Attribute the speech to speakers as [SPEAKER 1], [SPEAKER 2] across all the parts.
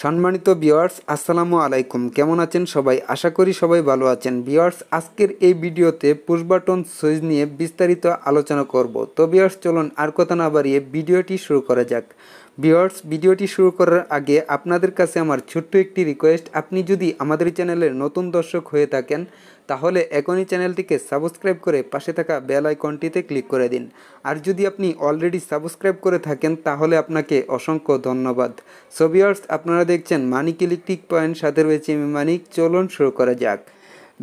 [SPEAKER 1] সম্মানিত ভিউয়ার্স, আসসালামু আলাইকুম। কেমন আছেন সবাই? আশা করি সবাই ভালো আছেন। ভিউয়ার্স, আজকের এই ভিডিওতে পুশ বাটন সুইচ নিয়ে বিস্তারিত আলোচনা করব। তো ভিউয়ার্স, চলুন আর কথা না বাড়িয়ে ভিডিওটি শুরু করা যাক। ভিউয়ার্স, ভিডিওটি শুরু করার আগে আপনাদের কাছে আমার ছোট্ট একটি রিকোয়েস্ট, আপনি যদি আমাদের চ্যানেলের নতুন দর্শক হয়ে থাকেন তাহলে এখনই চ্যানেলটিকে সাবস্ক্রাইব করে পাশে থাকা বেল আইকনটিতে ক্লিক করে দিন। আর যদি আপনি অলরেডি সাবস্ক্রাইব করে থাকেন তাহলে আপনাকে অসংখ্য ধন্যবাদ। সো ভিউয়ার্স, আপনারা দেখছেন মানিক ইলেকট্রিক পয়েন্ট, সাথে রয়েছে আমি মানিক। চলুন শুরু করা যাক।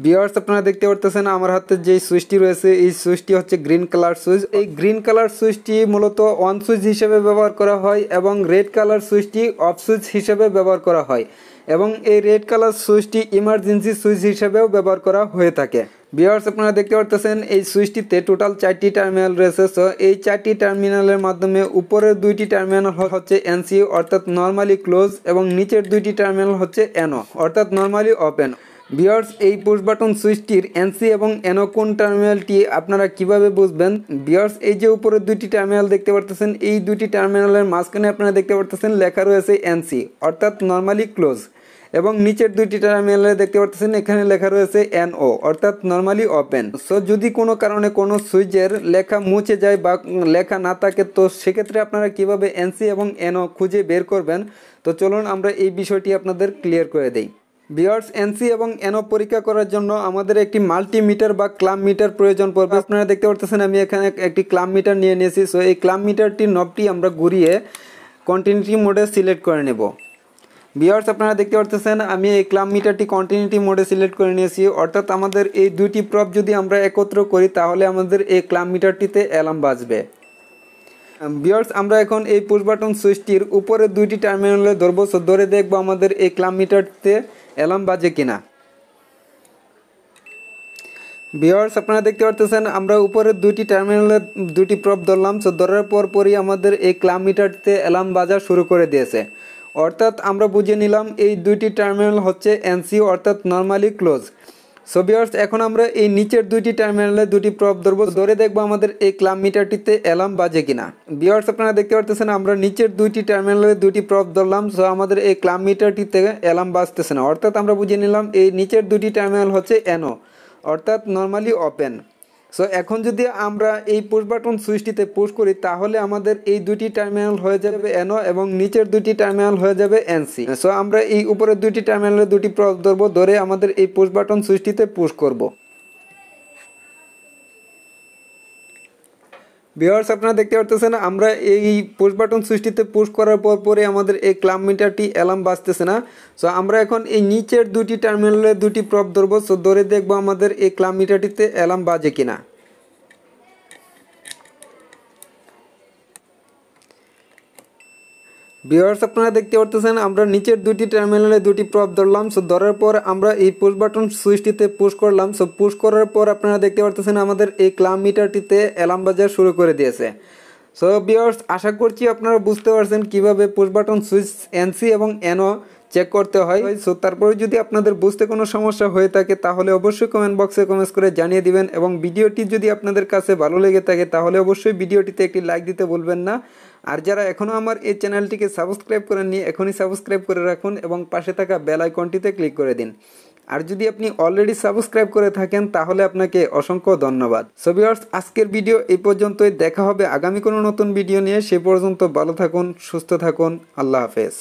[SPEAKER 1] ভিউয়ার্স, আপনারা দেখতে পারতেছেন আমার হাতে যে সুইচটি রয়েছে, এই সুইচটি হচ্ছে গ্রিন কালার সুইচ। এই গ্রিন কালার সুইচটি মূলত অন সুইচ হিসেবে ব্যবহার করা হয় এবং রেড কালার সুইচটি অফ সুইচ হিসেবে ব্যবহার করা হয় এবং এই রেড কালার সুইচটি ইমার্জেন্সি সুইচ হিসেবেও ব্যবহার করা হয়ে থাকে। ভিউয়ার্স, আপনারা দেখতে পারতেছেন এই সুইচটিতে টোটাল 4টি টার্মিনাল রয়েছে। সো এই 4টি টার্মিনালের মাধ্যমে উপরের 2টি টার্মিনাল হচ্ছে এনসি অর্থাৎ নর্মালি ক্লোজ এবং নিচের 2টি টার্মিনাল হচ্ছে এনও অর্থাৎ নর্মালি ওপেন। ভিউয়ার্স, এই পুশ বাটন সুইচটির এনসি এবং এনও কোন টার্মিনালটি আপনারা কিভাবে বুঝবেন? ভিউয়ার্স, এই যে উপরের 2টি টার্মিনাল দেখতে পারতেছেন, এই 2টি টার্মিনালের মাঝখানে আপনারা দেখতে পারতেছেন লেখা রয়েছে এনসি অর্থাৎ নর্মালি ক্লোজ এবং নিচের 2টি টার্মিনালে দেখতে পারতেছেন এখানে লেখা রয়েছে এনও অর্থাৎ নর্মালি ওপেন। সো যদি কোনো কারণে কোনো সুইচের লেখা মুছে যায় বা লেখা না থাকে, তো সেক্ষেত্রে আপনারা কিভাবে এনসি এবং এনও খুঁজে বের করবেন? তো চলুন আমরা এই বিষয়টি আপনাদের ক্লিয়ার করে দেই। ভিউয়ার্স, এনসি এবং এনও পরীক্ষা করার জন্য আমাদের একটি মাল্টিমিটার বা ক্লাম মিটার প্রয়োজন পড়বে। আপনারা দেখতে পারতেছেন আমি এখানে একটি ক্লাম মিটার নিয়ে নিয়েছি। সো এই ক্লাম মিটারটির নবটি আমরা ঘুরিয়ে কন্টিনিউটি মোডে সিলেক্ট করে নেব। ভিউয়ার্স, আপনারা দেখতে পারতেছেন আমি এই ক্লাম মিটারটি কন্টিনিউটি মোডে সিলেক্ট করে নিয়েছি, অর্থাৎ আমাদের এই 2টি প্রব যদি আমরা একত্র করি তাহলে আমাদের এই ক্লাম মিটারটিতে অ্যালার্ম বাজবে। ভিউয়ার্স, আমরা এখন এই পুশ বাটন সুইচটির উপরে 2টি টার্মিনালে ধরবো। সো ধরে দেখবো আমাদের এই ক্লাম মিটারটিতে অ্যালার্ম বাজে কিনা। ভিউয়ার্স, আপনারা দেখতে পারতেছেন আমরা উপরের 2টি টার্মিনালে 2টি প্রব ধরলাম। সো ধরার পরই আমাদের এই ক্লাম মিটারটিতে অ্যালার্ম বাজা শুরু করে দিয়েছে, অর্থাৎ আমরা বুঝে নিলাম এই 2টি টার্মিনাল হচ্ছে এনসি অর্থাৎ নর্মালি ক্লোজ। সো ভিউয়ার্স, এখন আমরা এই নিচের 2টি টার্মিনালে 2টি প্রব ধরবো, ধরে দেখবো আমাদের এই ক্লাম মিটারটিতে অ্যালার্ম বাজে কিনা। ভিউয়ার্স, আপনারা দেখতে পারতেছেন আমরা নিচের 2টি টার্মিনালে 2টি প্রব ধরলাম। সো আমাদের এই ক্লাম মিটারটিতে অ্যালার্ম বাজতেছে না, অর্থাৎ আমরা বুঝে নিলাম এই নিচের 2টি টার্মিনাল হচ্ছে এনও অর্থাৎ নর্মালি ওপেন। সো এখন যদি আমরা এই পুশ বাটন সুইচটিতে পুশ করি তাহলে আমাদের এই 2টি টার্মিনাল হয়ে যাবে এনও এবং নিচের 2টি টার্মিনাল হয়ে যাবে এনসি। সো আমরা এই উপরের 2টি টার্মিনালে 2টি প্রব ধরবো, ধরে আমাদের এই পুশ বাটন সুইচটিতে পুশ করব। ভিউয়ার্স, আপনারা দেখতে পারতেছেন আমরা এই পুশ বাটন সুইচটিতে পুশ করার পরে আমাদের এই ক্লাম মিটারটি অ্যালার্ম বাজতেছে না। সো আমরা এখন এই নিচের 2টি টার্মিনালে 2টি প্রব ধরবো। সো ধরে দেখবো আমাদের এই ক্লাম মিটারটিতে অ্যালার্ম বাজে কিনা। ভিউয়ার্স, আপনারা দেখতে পারতেছেন আমরা নিচের 2টি টার্মিনালে 2টি প্রব ধরলাম। সো ধরার পর আমরা এই পুশ বাটন সুইচটিতে পুশ করলাম। সো পুশ করার পর আপনারা দেখতে পারতেছেন আমাদের এই ক্লাম মিটারটিতে অ্যালার্ম বাজা শুরু করে দিয়েছে। সো ভিউয়ার্স, আশা করছি আপনারা বুঝতে পারছেন কিভাবে পুশ বাটন সুইচ এনসি এবং এনও চেক করতে হয়। সো তারপরে যদি আপনাদের বুঝতে কোনো সমস্যা হয়ে থাকে তাহলে অবশ্যই কমেন্ট বক্সে কমেন্টস করে জানিয়ে দিবেন এবং ভিডিওটি যদি আপনাদের কাছে ভালো লেগে থাকে তাহলে অবশ্যই ভিডিওটিতে একটি লাইক দিতে ভুলবেন না। আর যারা এখনও আমার এই চ্যানেলটিকে সাবস্ক্রাইব করেননি এখনই সাবস্ক্রাইব করে রাখুন এবং পাশে থাকা বেল আইকনটিতে ক্লিক করে দিন। আর যদি আপনি অলরেডি সাবস্ক্রাইব করে থাকেন তাহলে আপনাকে অসংখ্য ধন্যবাদ। সো ভিউয়ার্স, আজকের ভিডিও এই পর্যন্তই। দেখা হবে আগামী কোনো নতুন ভিডিও নিয়ে। সে পর্যন্ত ভালো থাকুন, সুস্থ থাকুন। আল্লাহ হাফেজ।